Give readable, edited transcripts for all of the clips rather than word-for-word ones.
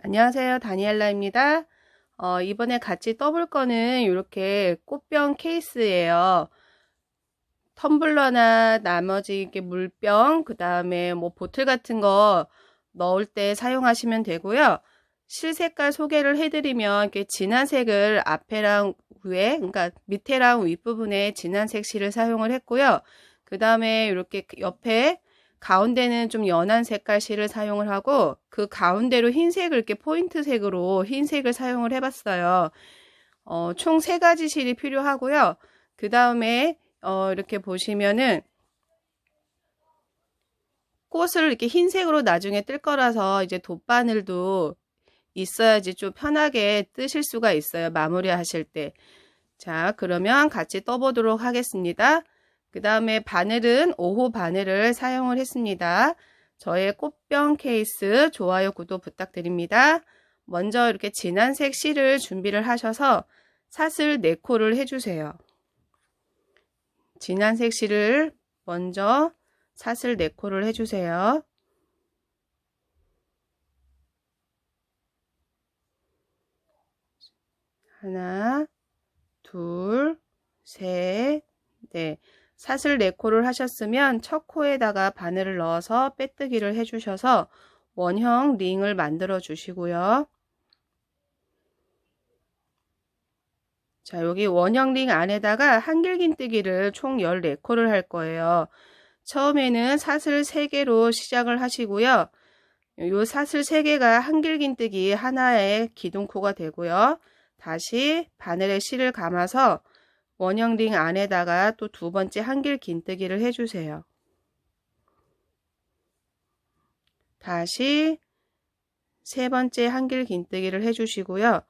안녕하세요. 다니엘라입니다. 이번에 같이 떠볼 거는 이렇게 꽃병 케이스예요. 텀블러나 나머지 이렇게 물병, 그 다음에 뭐 보틀 같은 거 넣을 때 사용하시면 되고요. 실색깔 소개를 해드리면 이렇게 진한 색을 앞에랑 위에, 그러니까 밑에랑 윗부분에 진한 색 실을 사용을 했고요. 그 다음에 이렇게 옆에 가운데는 좀 연한 색깔 실을 사용을 하고 그 가운데로 흰색을 이렇게 포인트색으로 흰색을 사용을 해봤어요. 총 3가지 실이 필요하고요. 그 다음에 이렇게 보시면은 꽃을 이렇게 흰색으로 나중에 뜰 거라서 이제 돗바늘도 있어야지 좀 편하게 뜨실 수가 있어요. 마무리 하실 때. 자, 그러면 같이 떠보도록 하겠습니다. 그 다음에 바늘은 5호 바늘을 사용을 했습니다. 저의 꽃병 케이스 좋아요, 구독 부탁드립니다. 먼저 이렇게 진한색 실을 준비를 하셔서 사슬 4코를 해주세요. 진한색 실을 먼저 사슬 4코를 해주세요. 하나, 둘, 셋, 넷. 사슬 4코를 하셨으면 첫 코에다가 바늘을 넣어서 빼뜨기를 해주셔서 원형 링을 만들어 주시고요. 자, 여기 원형 링 안에다가 한길긴뜨기를 총 14코를 할 거예요. 처음에는 사슬 3개로 시작을 하시고요. 요 사슬 3개가 한길긴뜨기 하나의 기둥코가 되고요. 다시 바늘에 실을 감아서 원형 링 안에다가 또 2번째 한길긴뜨기를 해주세요. 다시 3번째 한길긴뜨기를 해주시고요.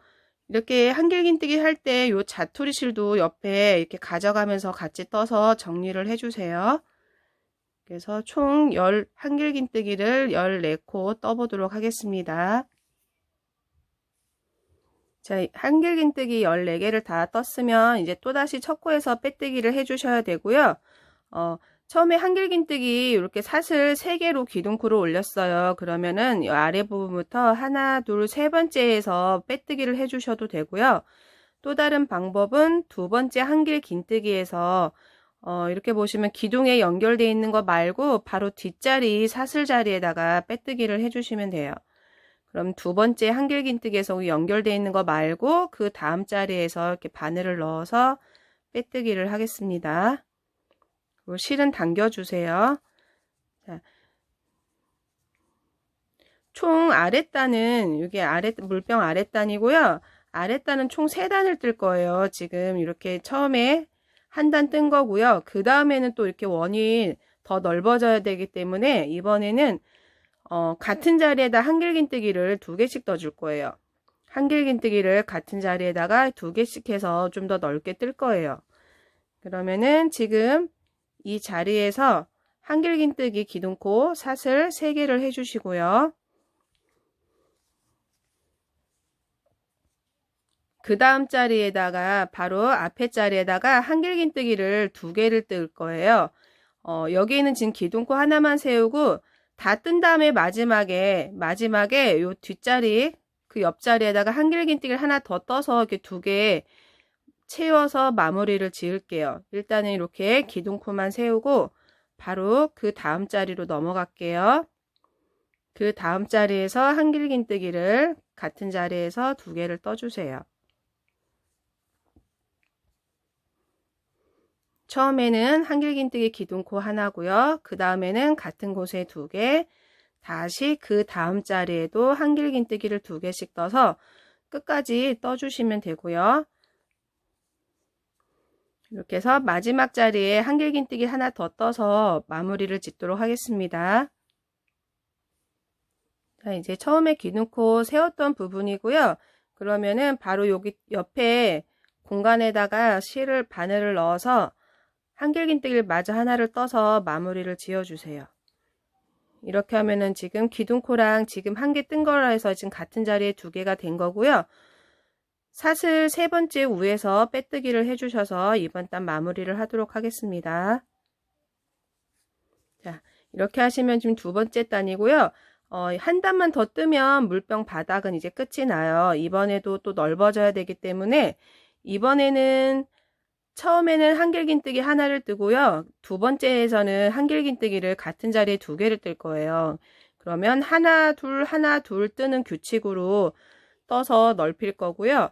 이렇게 한길긴뜨기 할 때 요 자투리 실도 옆에 이렇게 가져가면서 같이 떠서 정리를 해주세요. 그래서 총 한길긴뜨기를 14코 떠보도록 하겠습니다. 자, 한길긴뜨기 14개를 다 떴으면 이제 또다시 첫 코에서 빼뜨기를 해주셔야 되고요. 처음에 한길긴뜨기 이렇게 사슬 3개로 기둥코를 올렸어요. 그러면은 이 아래 부분부터 하나, 둘, 3번째에서 빼뜨기를 해주셔도 되고요. 또 다른 방법은 2번째 한길긴뜨기에서 이렇게 보시면 기둥에 연결되어 있는 거 말고 바로 뒷자리 사슬 자리에다가 빼뜨기를 해주시면 돼요. 그럼 2번째 한길긴뜨기에서 연결되어 있는 거 말고 그 다음 자리에서 이렇게 바늘을 넣어서 빼뜨기를 하겠습니다. 그리고 실은 당겨주세요. 자, 총 아랫단은 여기 물병 아랫단이고요. 아랫단은 총 3단을 뜰 거예요. 지금 이렇게 처음에 한 단 뜬 거고요. 그 다음에는 또 이렇게 원이 더 넓어져야 되기 때문에 이번에는 같은 자리에다 한길긴뜨기를 2개씩 떠줄 거예요. 한길긴뜨기를 같은 자리에다가 2개씩 해서 좀 더 넓게 뜰 거예요. 그러면은 지금 이 자리에서 한길긴뜨기 기둥코 사슬 3개를 해주시고요. 그 다음 자리에다가 바로 앞에 자리에다가 한길긴뜨기를 2개를 뜰 거예요. 여기에는 지금 기둥코 하나만 세우고 다 뜬 다음에 마지막에 요 뒷자리 그 옆자리에다가 한길긴뜨기를 하나 더 떠서 이렇게 2개 채워서 마무리를 지을게요. 일단은 이렇게 기둥코만 세우고 바로 그 다음 자리로 넘어갈게요. 그 다음 자리에서 한길긴뜨기를 같은 자리에서 2개를 떠주세요. 처음에는 한길긴뜨기 기둥코 하나고요. 그 다음에는 같은 곳에 2개, 다시 그 다음 자리에도 한길긴뜨기를 2개씩 떠서 끝까지 떠주시면 되고요. 이렇게 해서 마지막 자리에 한길긴뜨기 하나 더 떠서 마무리를 짓도록 하겠습니다. 자, 이제 처음에 기둥코 세웠던 부분이고요. 그러면은 바로 여기 옆에 공간에다가 바늘을 넣어서 한길긴뜨기를 마저 하나를 떠서 마무리를 지어주세요. 이렇게 하면은 지금 기둥코랑 지금 한 개 뜬 거라 해서 지금 같은 자리에 2개가 된 거고요. 사슬 3번째 위에서 빼뜨기를 해주셔서 이번 단 마무리를 하도록 하겠습니다. 자, 이렇게 하시면 지금 2번째 단이고요. 한 단만 더 뜨면 물병 바닥은 이제 끝이 나요. 이번에도 또 넓어져야 되기 때문에 이번에는 처음에는 한길긴뜨기 하나를 뜨고요. 두 번째에서는 한길긴뜨기를 같은 자리에 두 개를 뜰 거예요. 그러면 하나 둘 뜨는 규칙으로 떠서 넓힐 거고요.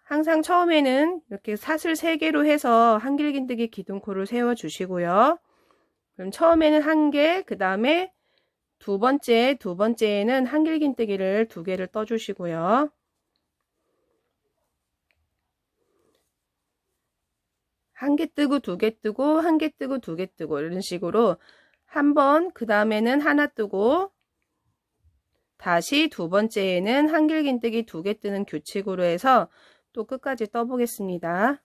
항상 처음에는 이렇게 사슬 3개로 해서 한길긴뜨기 기둥코를 세워 주시고요. 그럼 처음에는 1개, 그 다음에 두 번째에는 한길긴뜨기를 2개를 떠 주시고요. 한 개 뜨고 2개 뜨고 한 개 뜨고 2개 뜨고 이런 식으로 한 번, 그 다음에는 하나 뜨고 다시 두 번째에는 한길긴뜨기 2개 뜨는 규칙으로 해서 또 끝까지 떠 보겠습니다.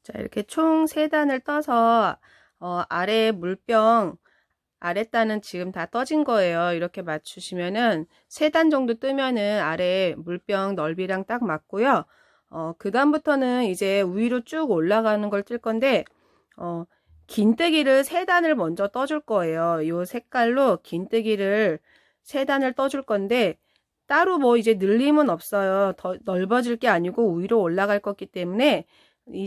자, 이렇게 총 3단을 떠서 아래 물병 아랫단은 지금 다 떠진 거예요. 이렇게 맞추시면은 3단 정도 뜨면은 아래 물병 넓이랑 딱 맞고요. 그 다음부터는 이제 위로 쭉 올라가는 걸 뜰 건데 긴뜨기를 3단을 먼저 떠줄 거예요. 요 색깔로 긴뜨기를 3단을 떠줄 건데 따로 뭐 이제 늘림은 없어요. 더 넓어질 게 아니고 위로 올라갈 거기 때문에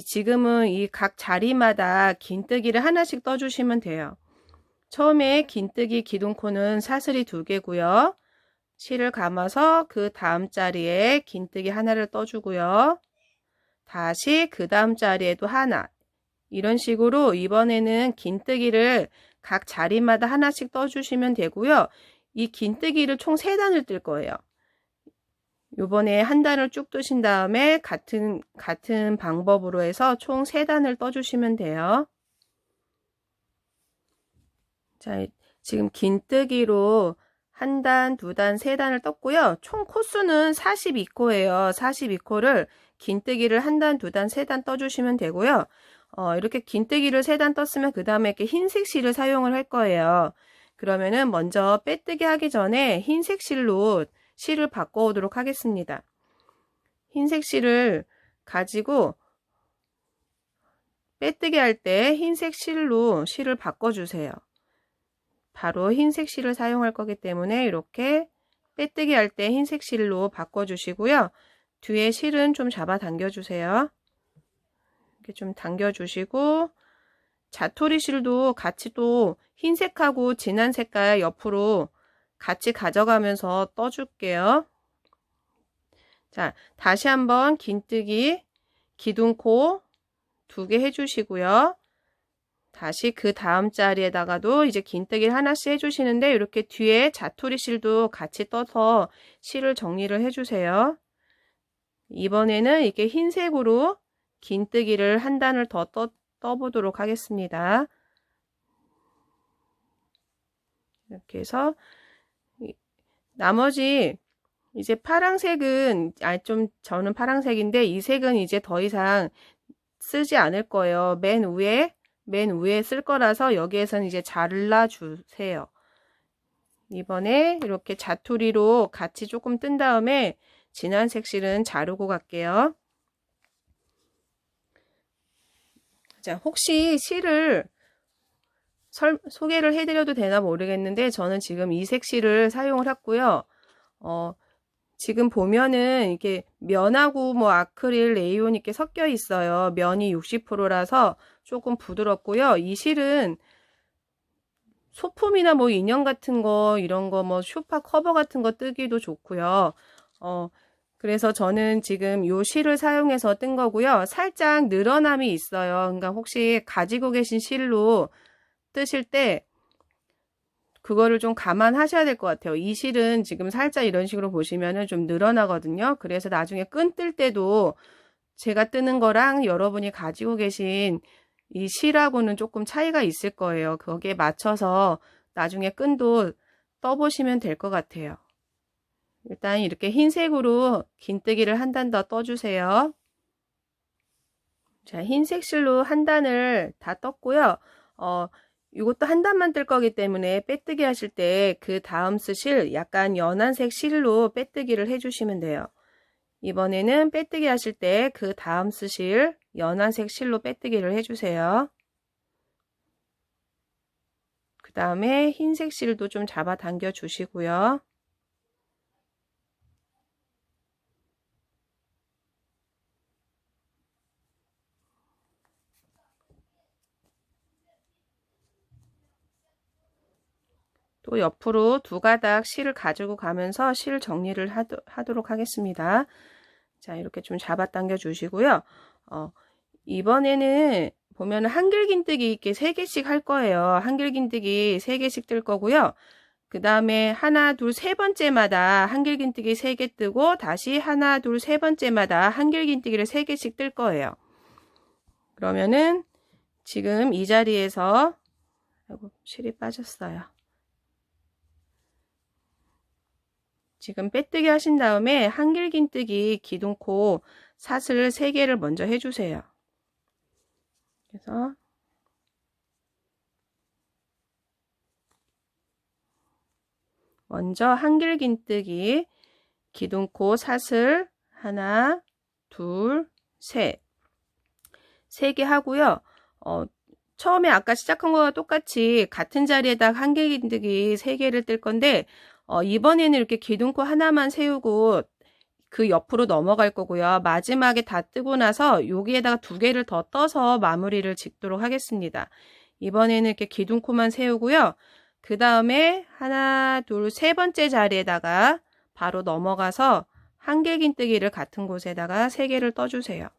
지금은 이 각 자리마다 긴뜨기를 하나씩 떠주시면 돼요. 처음에 긴뜨기 기둥코는 사슬이 2개고요. 실을 감아서 그 다음 자리에 긴뜨기 하나를 떠주고요. 다시 그 다음 자리에도 하나. 이런 식으로 이번에는 긴뜨기를 각 자리마다 하나씩 떠주시면 되고요. 이 긴뜨기를 총 3단을 뜰 거예요. 요번에 한 단을 쭉 뜨신 다음에 같은 방법으로 해서 총 3단을 떠주시면 돼요. 자, 지금 긴뜨기로 한 단, 2단, 3단을 떴고요. 총 코수는 42코예요. 42코를 긴뜨기를 한 단, 2단, 3단 떠주시면 되고요. 이렇게 긴뜨기를 3단 떴으면 그 다음에 이렇게 흰색 실을 사용을 할 거예요. 그러면은 먼저 빼뜨기 하기 전에 흰색 실로 실을 바꿔오도록 하겠습니다. 흰색 실을 가지고 빼뜨기 할 때 흰색 실로 실을 바꿔주세요. 바로 흰색 실을 사용할 거기 때문에 이렇게 빼뜨기 할 때 흰색 실로 바꿔주시고요. 뒤에 실은 좀 잡아 당겨주세요. 이렇게 좀 당겨주시고 자토리 실도 같이 또 흰색하고 진한 색깔 옆으로 같이 가져가면서 떠줄게요. 자, 다시 한번 긴뜨기 기둥코 2개 해주시고요. 다시 그 다음 자리에다가도 이제 긴뜨기를 하나씩 해주시는데 이렇게 뒤에 자토리 실도 같이 떠서 실을 정리를 해주세요. 이번에는 이렇게 흰색으로 긴뜨기를 한 단을 더 떠보도록 하겠습니다. 이렇게 해서 나머지 이제 파랑색은 좀 저는 파랑색인데 이 색은 이제 더 이상 쓰지 않을 거예요. 맨 위에 쓸 거라서 여기에서는 이제 잘라 주세요. 이번에 이렇게 자투리로 같이 조금 뜬 다음에 진한 색실은 자르고 갈게요. 자, 혹시 실을 소개를 해드려도 되나 모르겠는데 저는 지금 이 색실을 사용을 했고요. 지금 보면은 이게 면하고 뭐 아크릴, 레이온 이렇게 섞여 있어요. 면이 60%라서 조금 부드럽고요. 이 실은 소품이나 뭐 인형 같은 거 이런 거 뭐 쇼파 커버 같은 거 뜨기도 좋고요. 그래서 저는 지금 요 실을 사용해서 뜬 거고요. 살짝 늘어남이 있어요. 그러니까 혹시 가지고 계신 실로 뜨실 때 그거를 좀 감안하셔야 될 것 같아요. 이 실은 지금 살짝 이런 식으로 보시면은 좀 늘어나거든요. 그래서 나중에 끈 뜰 때도 제가 뜨는 거랑 여러분이 가지고 계신 이 실하고는 조금 차이가 있을 거예요. 거기에 맞춰서 나중에 끈도 떠보시면 될 것 같아요. 일단 이렇게 흰색으로 긴뜨기를 한 단 더 떠주세요. 자, 흰색 실로 한 단을 다 떴고요. 이것도 한 단만 뜰 거기 때문에 빼뜨기 하실 때 그 다음 쓰실 약간 연한색 실로 빼뜨기를 해주시면 돼요. 이번에는 빼뜨기 하실 때 그 다음 쓰실 연한색 실로 빼뜨기를 해주세요. 그 다음에 흰색 실도 좀 잡아 당겨 주시고요. 또 옆으로 두 가닥 실을 가지고 가면서 실 정리를 하도록 하겠습니다. 자, 이렇게 좀 잡아 당겨 주시고요. 이번에는 보면 한길긴뜨기 이렇게 3개씩 할 거예요. 한길긴뜨기 3개씩 뜰 거고요. 그 다음에 하나, 둘, 세 번째마다 한길긴뜨기 3개 뜨고 다시 하나, 둘, 세 번째마다 한길긴뜨기를 3개씩 뜰 거예요. 그러면은 지금 이 자리에서 아이고, 실이 빠졌어요. 지금 빼뜨기 하신 다음에 한길긴뜨기 기둥코 사슬 3개를 먼저 해주세요. 그래서 먼저 한길긴뜨기 기둥코 사슬 하나, 둘, 셋 3개 하고요. 처음에 아까 시작한 거와 똑같이 같은 자리에다 한길긴뜨기 3개를 뜰 건데 이번에는 이렇게 기둥코 하나만 세우고 그 옆으로 넘어갈 거고요. 마지막에 다 뜨고 나서 여기에다가 2개를 더 떠서 마무리를 짓도록 하겠습니다. 이번에는 이렇게 기둥코만 세우고요. 그 다음에 하나, 둘, 세 번째 자리에다가 바로 넘어가서 한길긴뜨기를 같은 곳에다가 3개를 떠주세요.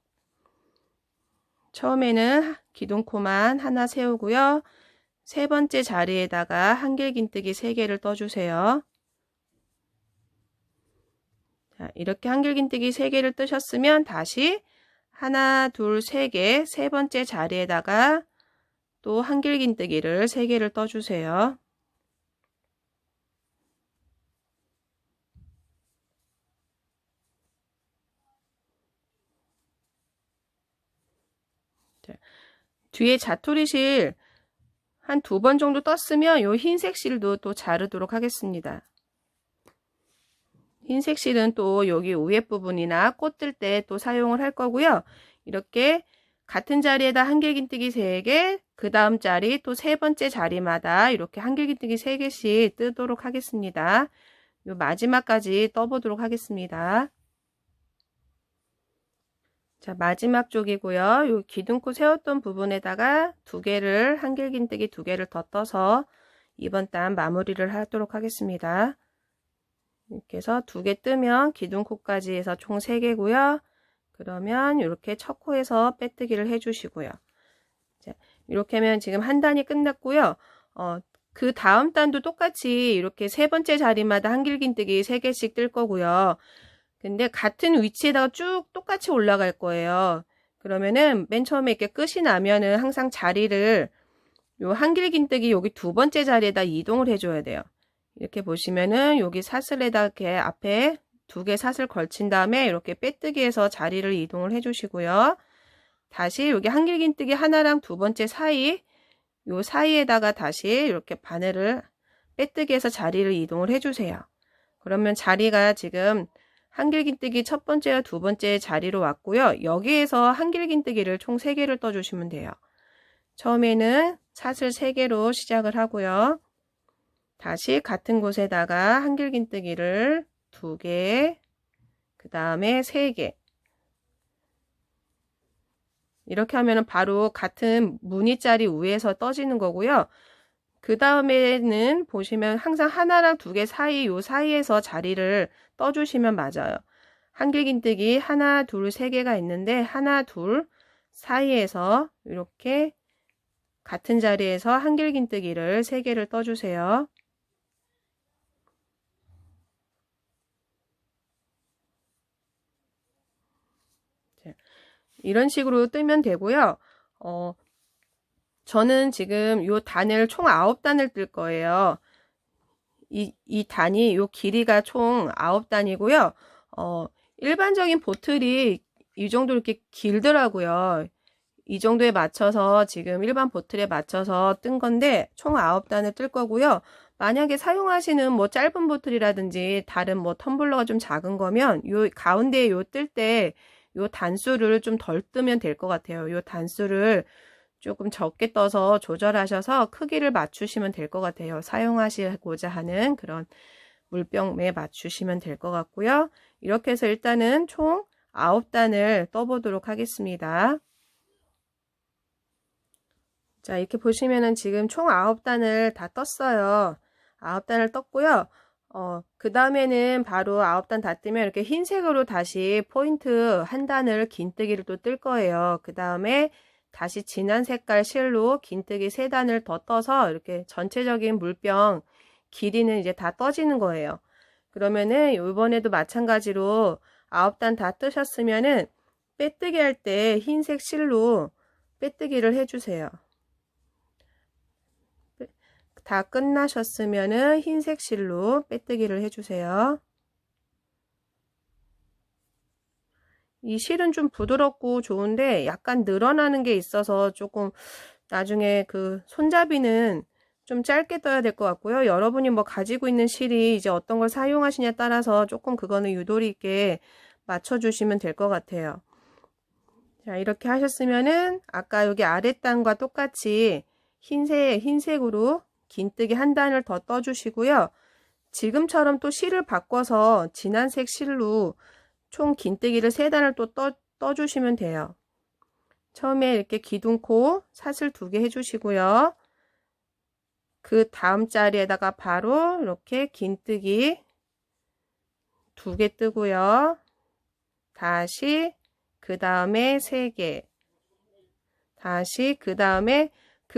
처음에는 기둥코만 하나 세우고요. 세 번째 자리에다가 한길긴뜨기 3개를 떠주세요. 자, 이렇게 한길긴뜨기 3개를 뜨셨으면 다시 하나, 둘, 3개 세 번째 자리에다가 또 한길긴뜨기를 3개를 떠주세요. 자, 뒤에 자투리실 한 2번 정도 떴으면 요 흰색 실도 또 자르도록 하겠습니다. 흰색 실은 또 여기 위에 부분이나 꽃 뜰 때 또 사용을 할 거고요. 이렇게 같은 자리에다 한길긴뜨기 3개, 그 다음 자리 또 세 번째 자리마다 이렇게 한길긴뜨기 3개씩 뜨도록 하겠습니다. 요 마지막까지 떠보도록 하겠습니다. 자, 마지막 쪽이고요. 요 기둥코 세웠던 부분에다가 2개를 한길긴뜨기 2개를 더 떠서 이번 단 마무리를 하도록 하겠습니다. 이렇게 해서 2개 뜨면 기둥코까지 해서 총 3개고요. 그러면 이렇게 첫 코에서 빼뜨기를 해주시고요. 자, 이렇게 하면 지금 한 단이 끝났고요. 그 다음 단도 똑같이 이렇게 세 번째 자리마다 한길긴뜨기 3개씩 뜰 거고요. 근데 같은 위치에다가 쭉 똑같이 올라갈 거예요. 그러면은 맨 처음에 이렇게 끝이 나면은 항상 자리를 요 한길긴뜨기 여기 2번째 자리에다 이동을 해줘야 돼요. 이렇게 보시면은 여기 사슬에다 이렇게 앞에 2개 사슬 걸친 다음에 이렇게 빼뜨기해서 자리를 이동을 해주시고요. 다시 여기 한길긴뜨기 하나랑 2번째 사이, 요 사이에다가 다시 이렇게 바늘을 빼뜨기해서 자리를 이동을 해주세요. 그러면 자리가 지금 한길긴뜨기 첫 번째와 2번째 자리로 왔고요. 여기에서 한길긴뜨기를 총 3개를 떠주시면 돼요. 처음에는 사슬 3개로 시작을 하고요. 다시 같은 곳에다가 한길긴뜨기를 2개, 그 다음에 3개. 이렇게 하면 바로 같은 무늬자리 위에서 떠지는 거고요. 그 다음에는 보시면 항상 하나랑 2개 사이, 요 사이에서 자리를 떠주시면 맞아요. 한길긴뜨기 하나, 둘, 3개가 있는데 하나, 둘 사이에서 이렇게 같은 자리에서 한길긴뜨기를 3개를 떠주세요. 이런 식으로 뜨면 되고요. 저는 지금 요 단을 총 9단을 뜰 거예요. 이 단이 요 길이가 총 9단이고요. 일반적인 보틀이 이 정도 이렇게 길더라고요. 이 정도에 맞춰서 지금 일반 보틀에 맞춰서 뜬 건데 총 9단을 뜰 거고요. 만약에 사용하시는 뭐 짧은 보틀이라든지 다른 뭐 텀블러가 좀 작은 거면 요 가운데에 요 뜰 때 요 단수를 좀 덜 뜨면 될 것 같아요. 요 단수를 조금 적게 떠서 조절하셔서 크기를 맞추시면 될 것 같아요. 사용하시고자 하는 그런 물병에 맞추시면 될 것 같고요. 이렇게 해서 일단은 총 9단을 떠보도록 하겠습니다. 자, 이렇게 보시면은 지금 총 9단을 다 떴어요. 9단을 떴고요. 그 다음에는 바로 9단 다 뜨면 이렇게 흰색으로 다시 포인트 한 단을 긴뜨기를 또 뜰 거예요. 그 다음에 다시 진한 색깔 실로 긴뜨기 3단을 더 떠서 이렇게 전체적인 물병 길이는 이제 다 떠지는 거예요. 그러면은 이번에도 마찬가지로 9단 다 뜨셨으면은 빼뜨기 할 때 흰색 실로 빼뜨기를 해주세요. 다 끝나셨으면은 흰색 실로 빼뜨기를 해주세요. 이 실은 좀 부드럽고 좋은데 약간 늘어나는 게 있어서 조금 나중에 그 손잡이는 좀 짧게 떠야 될 것 같고요. 여러분이 뭐 가지고 있는 실이 이제 어떤 걸 사용하시냐에 따라서 조금 그거는 유도리 있게 맞춰주시면 될 것 같아요. 자, 이렇게 하셨으면은 아까 여기 아랫단과 똑같이 흰색으로 긴뜨기 한 단을 더 떠주시고요. 지금처럼 또 실을 바꿔서 진한색 실로 총 긴뜨기를 3단을 또 떠주시면 돼요. 처음에 이렇게 기둥코 사슬 2개 해주시고요. 그 다음 자리에다가 바로 이렇게 긴뜨기 2개 뜨고요. 다시 그 다음에 3개, 다시 그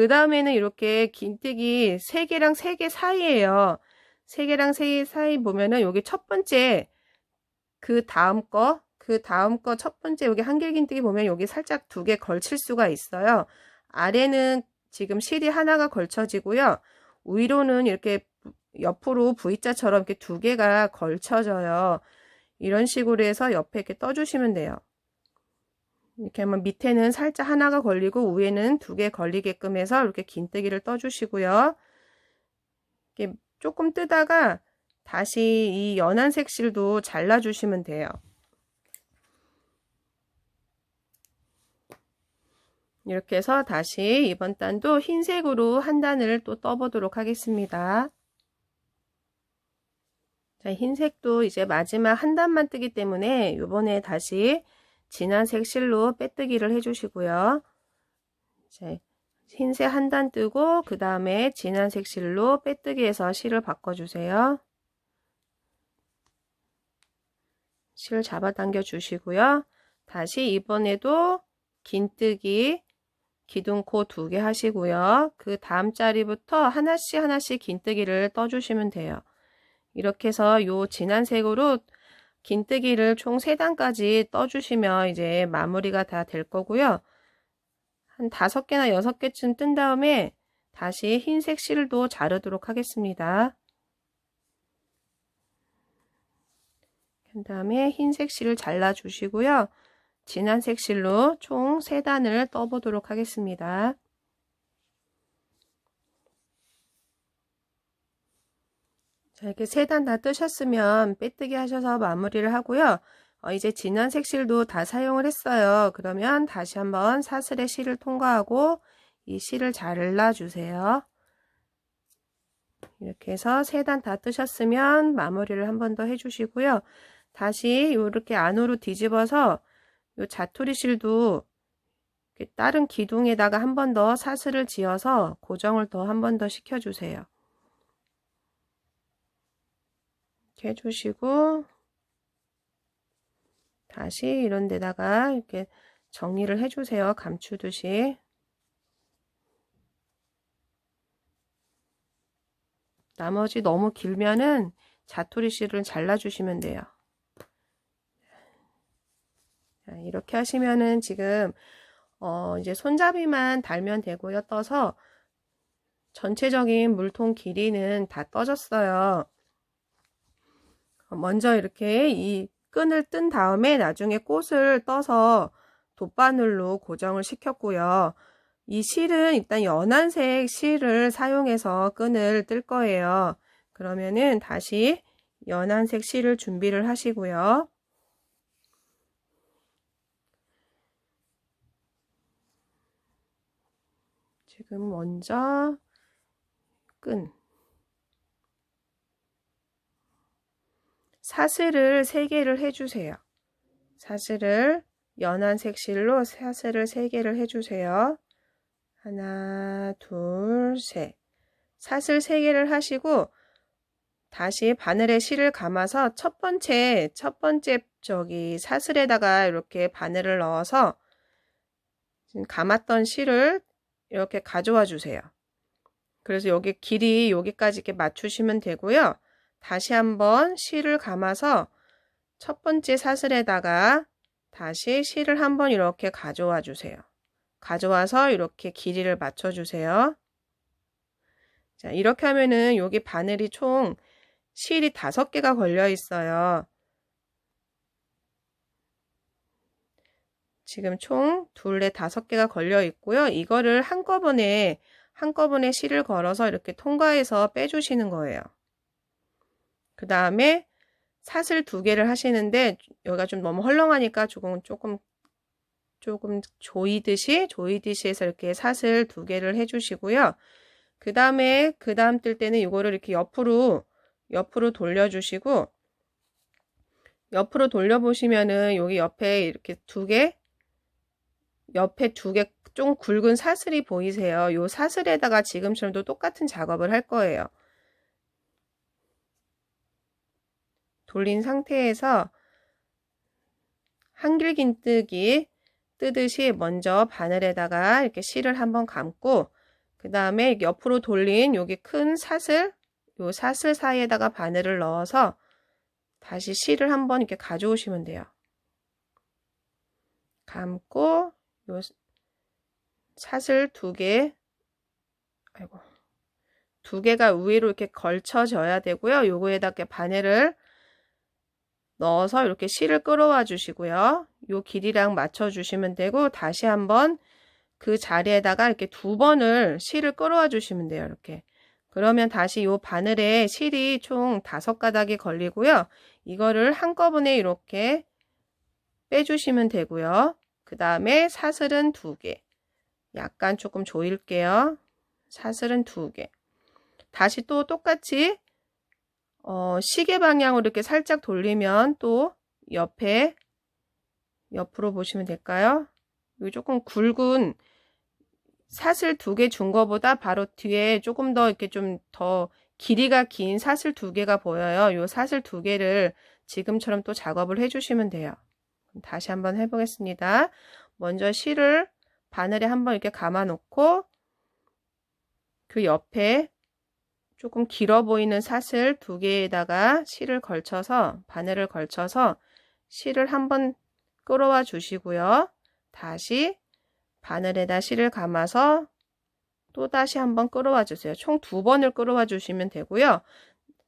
다음에는 이렇게 긴뜨기 3개랑 3개 사이에요. 3개랑 3개 사이 보면은 여기 첫 번째 그 다음 거 첫 번째 여기 한길긴뜨기 보면 여기 살짝 2개 걸칠 수가 있어요. 아래는 지금 실이 하나가 걸쳐지고요. 위로는 이렇게 옆으로 V자처럼 이렇게 2개가 걸쳐져요. 이런 식으로 해서 옆에 이렇게 떠주시면 돼요. 이렇게 하면 밑에는 살짝 하나가 걸리고 위에는 2개 걸리게끔 해서 이렇게 긴뜨기를 떠주시고요. 이렇게 조금 뜨다가 다시 이 연한색 실도 잘라주시면 돼요. 이렇게 해서 다시 이번 단도 흰색으로 한 단을 또 떠보도록 하겠습니다. 자, 흰색도 이제 마지막 한 단만 뜨기 때문에 이번에 다시 진한색 실로 빼뜨기를 해주시고요. 이제 흰색 한 단 뜨고 그 다음에 진한색 실로 빼뜨기해서 실을 바꿔주세요. 실 잡아당겨 주시고요. 다시 이번에도 긴뜨기 기둥코 2개 하시고요. 그 다음 자리부터 하나씩 긴뜨기를 떠주시면 돼요. 이렇게 해서 요 진한색으로 긴뜨기를 총 3단까지 떠주시면 이제 마무리가 다 될 거고요. 한 5개나 6개쯤 뜬 다음에 다시 흰색 실도 자르도록 하겠습니다. 그 다음에 흰색 실을 잘라 주시고요. 진한색 실로 총 3단을 떠보도록 하겠습니다. 자, 이렇게 3단 다 뜨셨으면 빼뜨기 하셔서 마무리를 하고요. 이제 진한색 실도 다 사용을 했어요. 그러면 다시 한번 사슬의 실을 통과하고 이 실을 잘라 주세요. 이렇게 해서 3단 다 뜨셨으면 마무리를 한 번 더 해주시고요. 다시 이렇게 안으로 뒤집어서 이 자투리 실도 다른 기둥에다가 한 번 더 사슬을 지어서 고정을 더 한 번 더 시켜주세요. 이렇게 해주시고 다시 이런 데다가 이렇게 정리를 해주세요. 감추듯이. 나머지 너무 길면은 자투리 실을 잘라주시면 돼요. 자, 이렇게 하시면은 지금 이제 손잡이만 달면 되고요. 떠서 전체적인 물통 길이는 다 떠졌어요. 먼저 이렇게 이 끈을 뜬 다음에 나중에 꽃을 떠서 돗바늘로 고정을 시켰고요. 이 실은 일단 연한색 실을 사용해서 끈을 뜰 거예요. 그러면은 다시 연한색 실을 준비를 하시고요. 지금 먼저 끈 사슬을 3개를 해주세요. 사슬을 연한색 실로 사슬을 3개를 해주세요. 하나, 둘, 셋. 사슬 3개를 하시고 다시 바늘에 실을 감아서 첫 번째 사슬에다가 이렇게 바늘을 넣어서 지금 감았던 실을 이렇게 가져와 주세요. 그래서 여기 길이 여기까지 이렇게 맞추시면 되고요. 다시 한번 실을 감아서 첫 번째 사슬에다가 다시 실을 한번 이렇게 가져와 주세요. 가져와서 이렇게 길이를 맞춰 주세요. 자, 이렇게 하면은 여기 바늘이 총 실이 5개가 걸려 있어요. 지금 총 둘에 5개가 걸려 있고요. 이거를 한꺼번에 실을 걸어서 이렇게 통과해서 빼주시는 거예요. 그 다음에 사슬 2개를 하시는데 여기가 좀 너무 헐렁하니까 조금 조이듯이 해서 이렇게 사슬 2개를 해주시고요. 그 다음 뜰 때는 이거를 이렇게 옆으로 돌려주시고, 옆으로 돌려보시면은 여기 옆에 이렇게 2개, 옆에 2개 좀 굵은 사슬이 보이세요? 요 사슬에다가 지금처럼도 똑같은 작업을 할 거예요. 돌린 상태에서 한길긴뜨기 뜨듯이 먼저 바늘에다가 이렇게 실을 한번 감고, 그 다음에 옆으로 돌린 여기 큰 사슬, 요 사슬 사이에다가 바늘을 넣어서 다시 실을 한번 이렇게 가져오시면 돼요. 감고 요 사슬 2개, 2개가 위로 이렇게 걸쳐져야 되고요. 요거에다 바늘을 넣어서 이렇게 실을 끌어와 주시고요. 요 길이랑 맞춰 주시면 되고, 다시 한번 그 자리에다가 이렇게 2번을 실을 끌어와 주시면 돼요. 이렇게. 그러면 다시 요 바늘에 실이 총 5가닥이 걸리고요. 이거를 한꺼번에 이렇게 빼주시면 되고요. 그 다음에 사슬은 2개. 약간 조금 조일게요. 사슬은 2개. 다시 또 똑같이 시계 방향으로 이렇게 살짝 돌리면 또 옆으로 보시면 될까요? 여기 조금 굵은 사슬 2개 준 거보다 바로 뒤에 조금 더 이렇게 좀 더 길이가 긴 사슬 2개가 보여요. 요 사슬 2개를 지금처럼 또 작업을 해주시면 돼요. 다시 한번 해보겠습니다. 먼저 실을 바늘에 한번 이렇게 감아 놓고, 그 옆에 조금 길어 보이는 사슬 2개에다가 실을 걸쳐서, 바늘을 걸쳐서 실을 한번 끌어와 주시고요. 다시 바늘에다 실을 감아서 또 다시 한번 끌어와 주세요. 총 2번을 끌어와 주시면 되고요.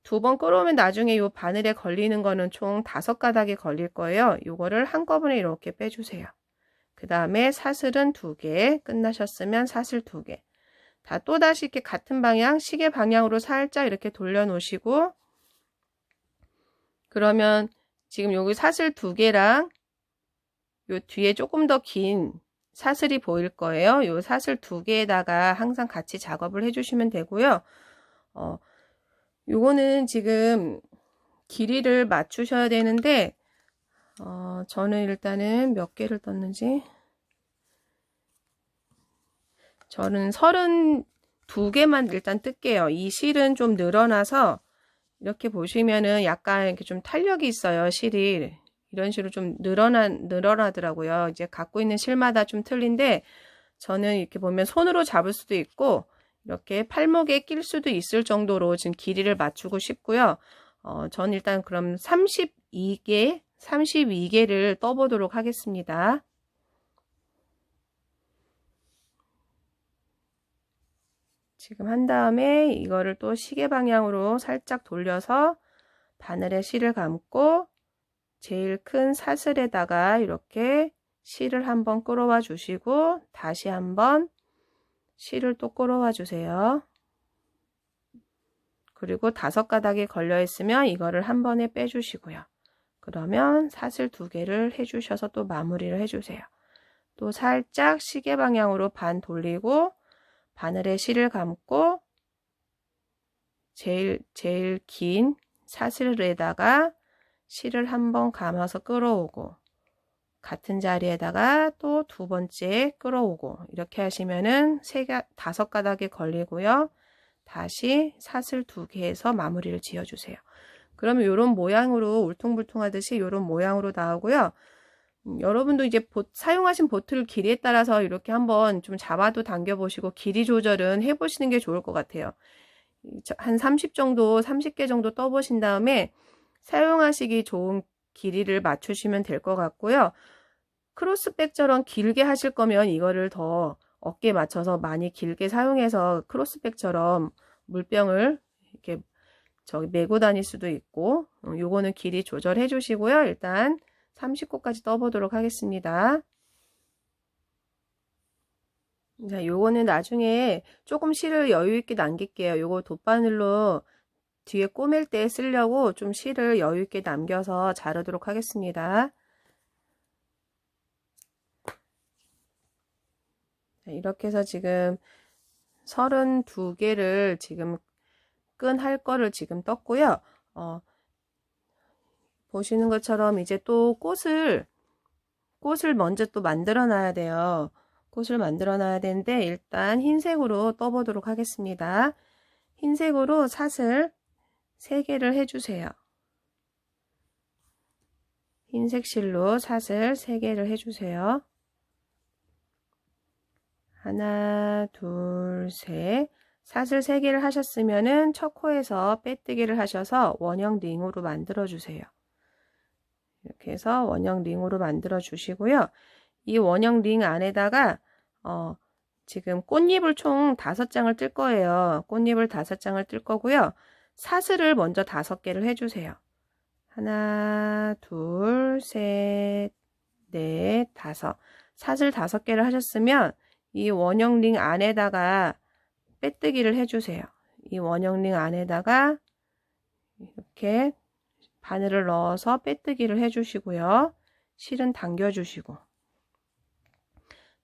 2번 끌어오면 나중에 이 바늘에 걸리는 거는 총 5가닥이 걸릴 거예요. 이거를 한꺼번에 이렇게 빼주세요. 그 다음에 사슬은 2개, 끝나셨으면 사슬 2개. 다 또다시 이렇게 같은 방향, 시계 방향으로 살짝 이렇게 돌려 놓으시고, 그러면 지금 여기 사슬 2개랑 요 뒤에 조금 더 긴 사슬이 보일 거예요. 요 사슬 2개에다가 항상 같이 작업을 해주시면 되고요. 요거는 지금 길이를 맞추셔야 되는데, 저는 일단은 몇 개를 떴는지, 저는 32개만 일단 뜰게요. 이 실은 좀 늘어나서 이렇게 보시면은 약간 이렇게 좀 탄력이 있어요. 실이 이런 식으로 좀 늘어나더라고요. 이제 갖고 있는 실마다 좀 틀린데, 저는 이렇게 보면 손으로 잡을 수도 있고 이렇게 팔목에 낄 수도 있을 정도로 지금 길이를 맞추고 싶고요. 저는 일단 그럼 32개를 떠보도록 하겠습니다. 지금 한 다음에 이거를 또 시계 방향으로 살짝 돌려서 바늘에 실을 감고 제일 큰 사슬에다가 이렇게 실을 한번 끌어와 주시고, 다시 한번 실을 또 끌어와 주세요. 그리고 5가닥이 걸려 있으면 이거를 한 번에 빼주시고요. 그러면 사슬 2개를 해주셔서 또 마무리를 해주세요. 또 살짝 시계 방향으로 반 돌리고 바늘에 실을 감고 제일 긴 사슬에다가 실을 한번 감아서 끌어오고 같은 자리에다가 또 2번째 끌어오고 이렇게 하시면은 5가닥이 걸리고요. 다시 사슬 2개에서 마무리를 지어 주세요. 그러면 이런 모양으로 울퉁불퉁하듯이 이런 모양으로 나오고요. 여러분도 이제 사용하신 보틀 길이에 따라서 이렇게 한번 좀 잡아도 당겨 보시고 길이 조절은 해 보시는 게 좋을 것 같아요. 한 30 정도 30개 정도 떠 보신 다음에 사용하시기 좋은 길이를 맞추시면 될 것 같고요. 크로스백처럼 길게 하실 거면 이거를 더 어깨에 맞춰서 많이 길게 사용해서 크로스백처럼 물병을 이렇게 메고 다닐 수도 있고, 요거는 길이 조절해 주시고요. 일단 30코까지 떠보도록 하겠습니다. 자, 요거는 나중에 조금 실을 여유 있게 남길게요. 요거 돗바늘로 뒤에 꼬맬 때 쓰려고 좀 실을 여유 있게 남겨서 자르도록 하겠습니다. 자, 이렇게 해서 지금 32개를 지금 끈 할 거를 지금 떴고요. 보시는 것처럼 이제 또 꽃을 먼저 또 만들어 놔야 돼요. 꽃을 만들어 놔야 되는데 일단 흰색으로 떠보도록 하겠습니다. 흰색으로 사슬 3개를 해주세요. 흰색 실로 사슬 3개를 해주세요. 하나, 둘, 셋. 사슬 3개를 하셨으면은 첫 코에서 빼뜨기를 하셔서 원형 링으로 만들어 주세요. 이렇게 해서 원형 링으로 만들어 주시고요. 이 원형 링 안에다가 지금 꽃잎을 총 5장을 뜰 거예요. 꽃잎을 5장을 뜰 거고요. 사슬을 먼저 5개를 해주세요. 하나, 둘, 셋, 넷, 5. 사슬 5개를 하셨으면 이 원형 링 안에다가 빼뜨기를 해주세요. 이 원형 링 안에다가 이렇게 바늘을 넣어서 빼뜨기를 해주시고요. 실은 당겨주시고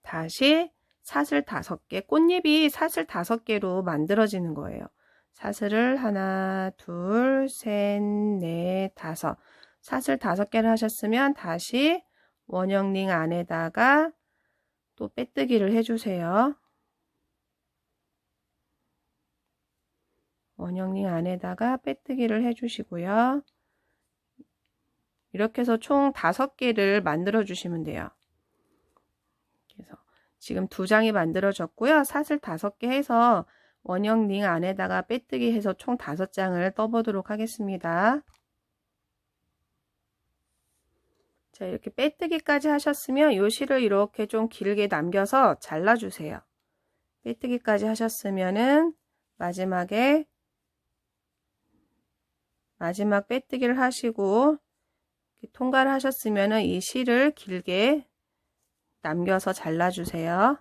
다시 사슬 5개, 꽃잎이 사슬 5개로 만들어지는 거예요. 사슬을 하나, 둘, 셋, 넷, 5. 사슬 5개를 하셨으면 다시 원형 링 안에다가 또 빼뜨기를 해주세요. 원형 링 안에다가 빼뜨기를 해주시고요. 이렇게 해서 총 5개를 만들어 주시면 돼요. 그래서 지금 2장이 만들어졌고요. 사슬 5개 해서 원형 링 안에다가 빼뜨기 해서 총 5장을 떠보도록 하겠습니다. 자, 이렇게 빼뜨기까지 하셨으면 이 실을 이렇게 좀 길게 남겨서 잘라주세요. 빼뜨기까지 하셨으면은 마지막 빼뜨기를 하시고 통과를 하셨으면은 이 실을 길게 남겨서 잘라주세요.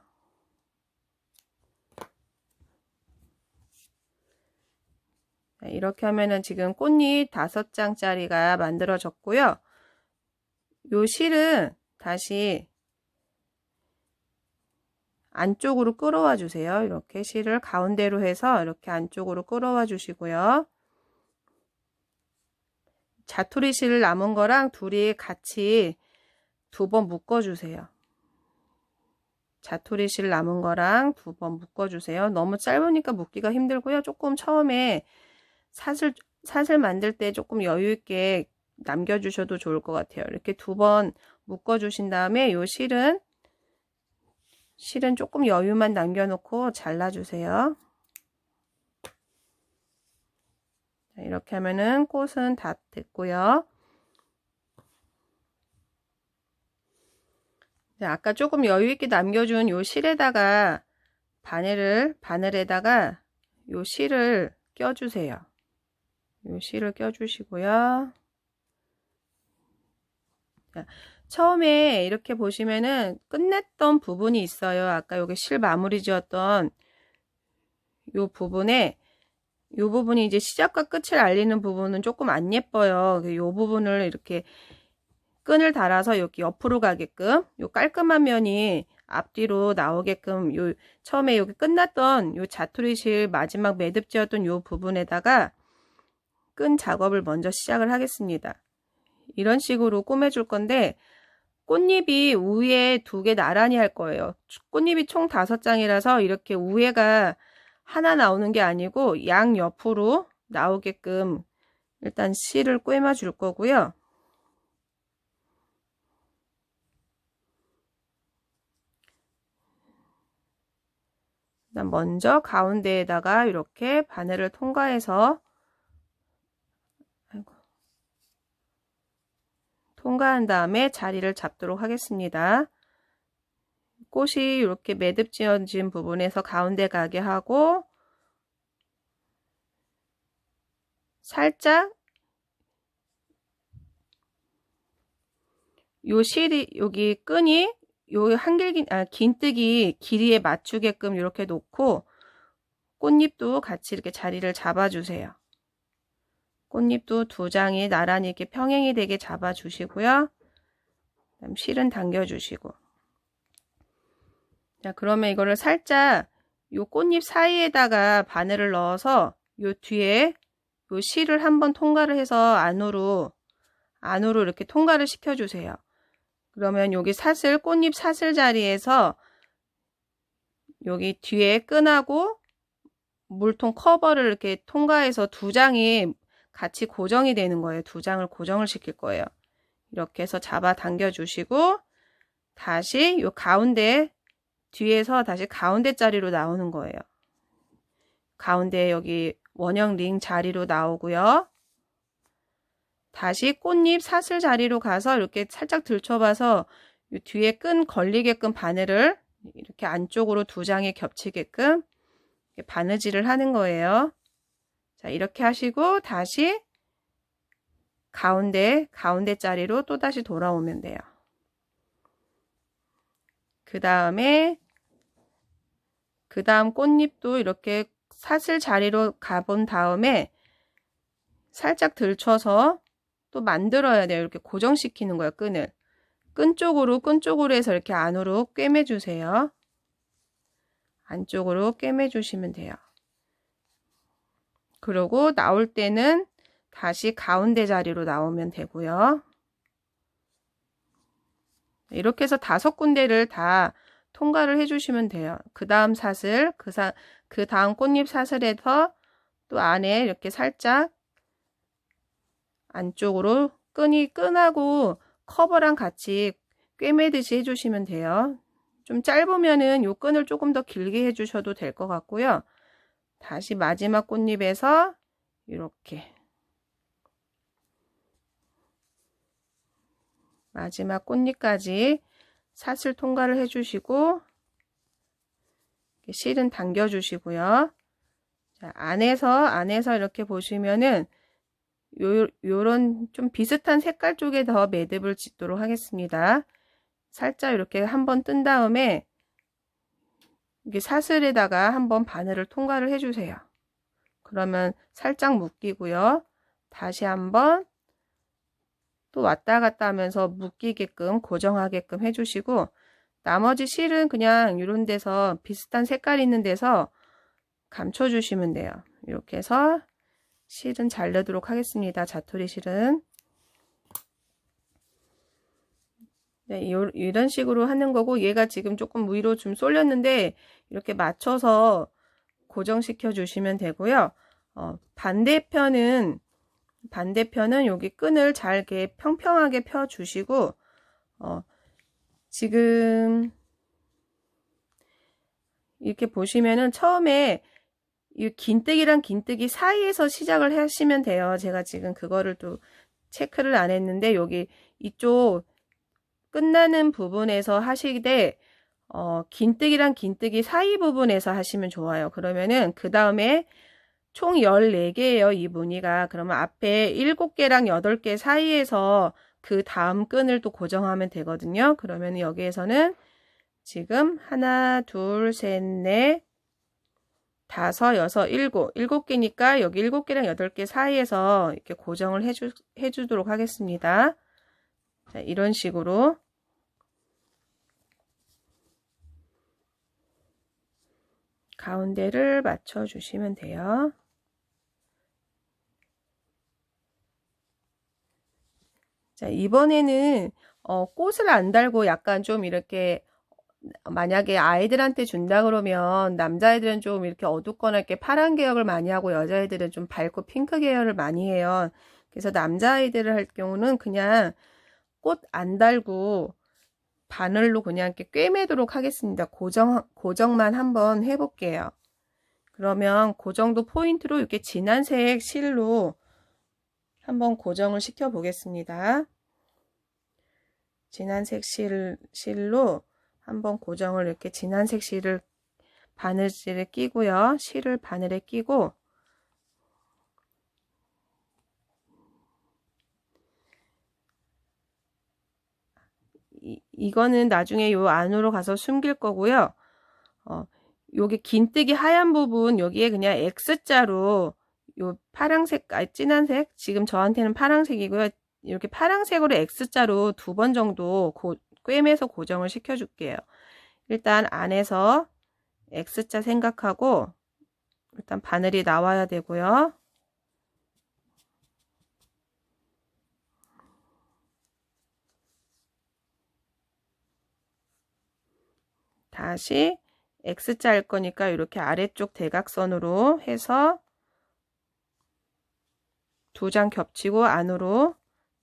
이렇게 하면은 지금 꽃잎 5장짜리가 만들어졌고요. 요 실은 다시 안쪽으로 끌어와 주세요. 이렇게 실을 가운데로 해서 이렇게 안쪽으로 끌어와 주시고요. 자투리 실 남은 거랑 둘이 같이 2번 묶어 주세요. 자투리 실 남은 거랑 2번 묶어 주세요. 너무 짧으니까 묶기가 힘들고요. 조금 처음에 사슬 만들 때 조금 여유 있게 남겨 주셔도 좋을 것 같아요. 이렇게 2번 묶어 주신 다음에 요 실은 조금 여유만 남겨 놓고 잘라 주세요. 이렇게 하면은 꽃은 다 됐고요. 아까 조금 여유 있게 남겨준 요 실에다가 바늘에다가 요 실을 껴주세요. 요 실을 껴주시고요. 처음에 이렇게 보시면은 끝냈던 부분이 있어요. 아까 여기 실 마무리 지었던 요 부분에, 요 부분이 이제 시작과 끝을 알리는 부분은 조금 안 예뻐요. 요 부분을 이렇게 끈을 달아서 여기 옆으로 가게끔, 요 깔끔한 면이 앞뒤로 나오게끔, 요 처음에 여기 끝났던 요 자투리실 마지막 매듭 지었던 요 부분에다가 끈 작업을 먼저 시작을 하겠습니다. 이런 식으로 꾸며줄 건데, 꽃잎이 위에 2개 나란히 할 거예요. 꽃잎이 총 5장이라서 이렇게 위에가 하나 나오는 게 아니고 양 옆으로 나오게끔 일단 실을 꿰매 줄 거고요. 먼저 가운데에다가 이렇게 바늘을 통과해서 통과한 다음에 자리를 잡도록 하겠습니다. 꽃이 이렇게 매듭 지어진 부분에서 가운데 가게 하고 살짝 요 실이 여기 끈이 요 긴뜨기 길이에 맞추게끔 이렇게 놓고 꽃잎도 같이 이렇게 자리를 잡아주세요. 꽃잎도 2장이 나란히 이렇게 평행이 되게 잡아주시고요. 그다음 실은 당겨주시고. 자, 그러면 이거를 살짝 요 꽃잎 사이에다가 바늘을 넣어서 요 뒤에 요 실을 한번 통과를 해서 안으로 이렇게 통과를 시켜주세요. 그러면 여기 사슬, 꽃잎 사슬 자리에서 여기 뒤에 끈하고 물통 커버를 이렇게 통과해서 2장이 같이 고정이 되는 거예요. 2장을 고정을 시킬 거예요. 이렇게 해서 잡아 당겨 주시고 다시 요 가운데 뒤에서 다시 가운데 자리로 나오는 거예요. 가운데 여기 원형 링 자리로 나오고요. 다시 꽃잎 사슬 자리로 가서 이렇게 살짝 들춰봐서 요 뒤에 끈 걸리게끔 바늘을 이렇게 안쪽으로 2장에 겹치게끔 바느질을 하는 거예요. 자, 이렇게 하시고 다시 가운데 자리로 또 다시 돌아오면 돼요. 그 다음 꽃잎도 이렇게 사슬 자리로 가본 다음에 살짝 들춰서 또 만들어야 돼요. 이렇게 고정시키는 거예요. 끈 쪽으로 해서 이렇게 안으로 꿰매 주세요. 안쪽으로 꿰매 주시면 돼요. 그리고 나올 때는 다시 가운데 자리로 나오면 되고요. 이렇게 해서 5군데를 다 통과를 해주시면 돼요. 그 다음 사슬, 그 다음 꽃잎 사슬에서 또 안에 이렇게 살짝 안쪽으로 끈하고 커버랑 같이 꿰매듯이 해주시면 돼요. 좀 짧으면은 요 끈을 조금 더 길게 해주셔도 될 것 같고요. 다시 마지막 꽃잎에서 이렇게 마지막 꽃잎까지 사슬 통과를 해주시고 실은 당겨 주시고요. 자, 안에서 이렇게 보시면은 요런 좀 비슷한 색깔 쪽에 더 매듭을 짓도록 하겠습니다. 살짝 이렇게 한번 뜬 다음에 이게 사슬에다가 한번 바늘을 통과를 해주세요. 그러면 살짝 묶이고요. 다시 한번 또 왔다 갔다 하면서 묶이게끔 고정하게끔 해주시고 나머지 실은 그냥 이런 데서 비슷한 색깔 있는 데서 감춰주시면 돼요. 이렇게 해서 실은 자르도록 하겠습니다. 자투리 실은. 네, 이런 식으로 하는 거고 얘가 지금 조금 위로 좀 쏠렸는데 이렇게 맞춰서 고정시켜 주시면 되고요. 반대편은 여기 끈을 잘 이렇게 평평하게 펴 주시고 지금 이렇게 보시면은 처음에 이 긴뜨기랑 긴뜨기 사이에서 시작을 하시면 돼요. 제가 지금 그거를 또 체크를 안 했는데 여기 이쪽 끝나는 부분에서 하시되 긴뜨기랑 긴뜨기 사이 부분에서 하시면 좋아요. 그러면은 그 다음에 총 14개예요. 이 무늬가. 그러면 앞에 7개랑 8개 사이에서 그 다음 끈을 또 고정하면 되거든요. 그러면 여기에서는 지금 하나, 둘, 셋, 넷, 다섯, 여섯, 일곱 개니까 여기 7개랑 8개 사이에서 이렇게 고정을 해주도록 하겠습니다. 자, 이런 식으로 가운데를 맞춰 주시면 돼요. 자, 이번에는 꽃을 안 달고 약간 좀 이렇게, 만약에 아이들한테 준다 그러면 남자애들은 좀 이렇게 어둡거나 이렇게 파란 계열을 많이 하고 여자애들은 좀 밝고 핑크 계열을 많이 해요. 그래서 남자아이들을 할 경우는 그냥 꽃 안 달고 바늘로 그냥 이렇게 꿰매도록 하겠습니다. 고정만 한번 해볼게요. 그러면 그 정도 포인트로 이렇게 진한색 실로 한번 고정을 시켜 보겠습니다. 진한색 실로 한번 고정을 이렇게 진한색 실을 바늘질에 끼고요. 실을 바늘에 끼고 이거는 나중에 요 안으로 가서 숨길 거고요. 요게 긴뜨기 하얀 부분 여기에 그냥 X자로 요 파랑색, 진한색, 지금 저한테는 파랑색이고요. 이렇게 파랑색으로 X자로 2번 정도 꿰매서 고정을 시켜 줄게요. 일단 안에서 X자 생각하고 일단 바늘이 나와야 되고요. 다시 X자 할 거니까 이렇게 아래쪽 대각선으로 해서 2장 겹치고 안으로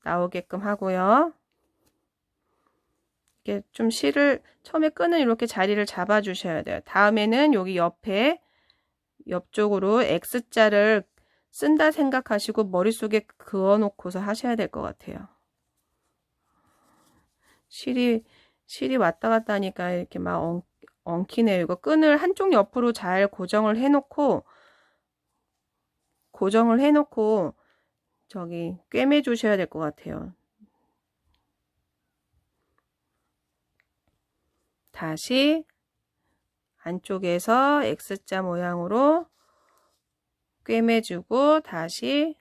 나오게끔 하고요. 이렇게 좀 실을 처음에 끈을 이렇게 자리를 잡아 주셔야 돼요. 다음에는 여기 옆쪽으로 X자를 쓴다 생각하시고 머릿속에 그어 놓고서 하셔야 될 것 같아요. 실이 왔다 갔다 하니까 이렇게 막 엉키네요. 이거 끈을 한쪽 옆으로 잘 고정을 해 놓고 저기 꿰매 주셔야 될 것 같아요. 다시 안쪽에서 X자 모양으로 꿰매주고 다시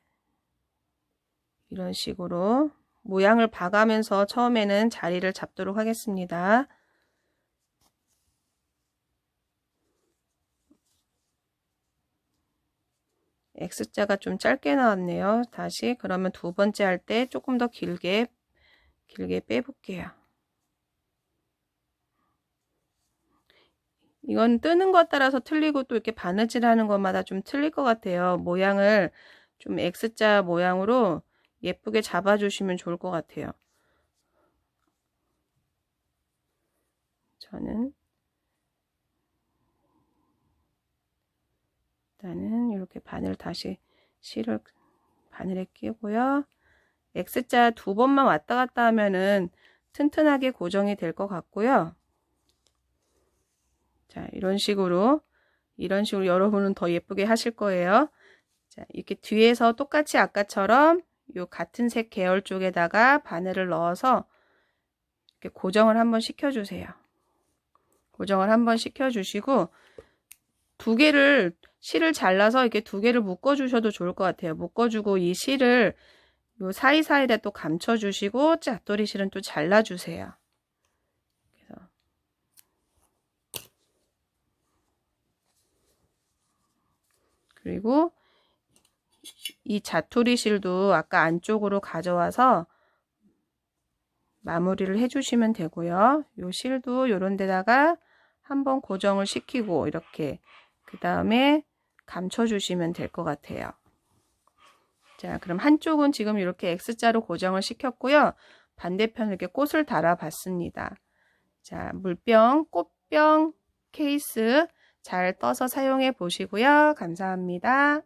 이런 식으로 모양을 봐가면서 처음에는 자리를 잡도록 하겠습니다. X자가 좀 짧게 나왔네요. 다시 그러면 2번째 할 때 조금 더 길게 빼볼게요. 이건 뜨는 것 따라서 틀리고 또 이렇게 바느질 하는 것마다 좀 틀릴 것 같아요. 모양을 좀 X자 모양으로 예쁘게 잡아주시면 좋을 것 같아요. 저는 일단은 이렇게 다시 실을 바늘에 끼고요. X자 2번만 왔다 갔다 하면은 튼튼하게 고정이 될 것 같고요. 자, 이런 식으로 여러분은 더 예쁘게 하실 거예요. 자, 이렇게 뒤에서 똑같이 아까처럼 요 같은 색 계열 쪽에다가 바늘을 넣어서 이렇게 고정을 한번 시켜주세요. 고정을 한번 시켜주시고 실을 잘라서 이렇게 2개를 묶어주셔도 좋을 것 같아요. 묶어주고 이 실을 요 사이사이에 또 감춰주시고 잣돌이 실은 또 잘라주세요. 그리고 이 자투리 실도 아까 안쪽으로 가져와서 마무리를 해주시면 되고요. 요 실도 요런 데다가 한번 고정을 시키고 이렇게 그 다음에 감춰주시면 될 것 같아요. 자, 그럼 한쪽은 지금 이렇게 X자로 고정을 시켰고요. 반대편을 이렇게 꽃을 달아 봤습니다. 자, 물병, 꽃병 케이스 잘 떠서 사용해 보시고요. 감사합니다.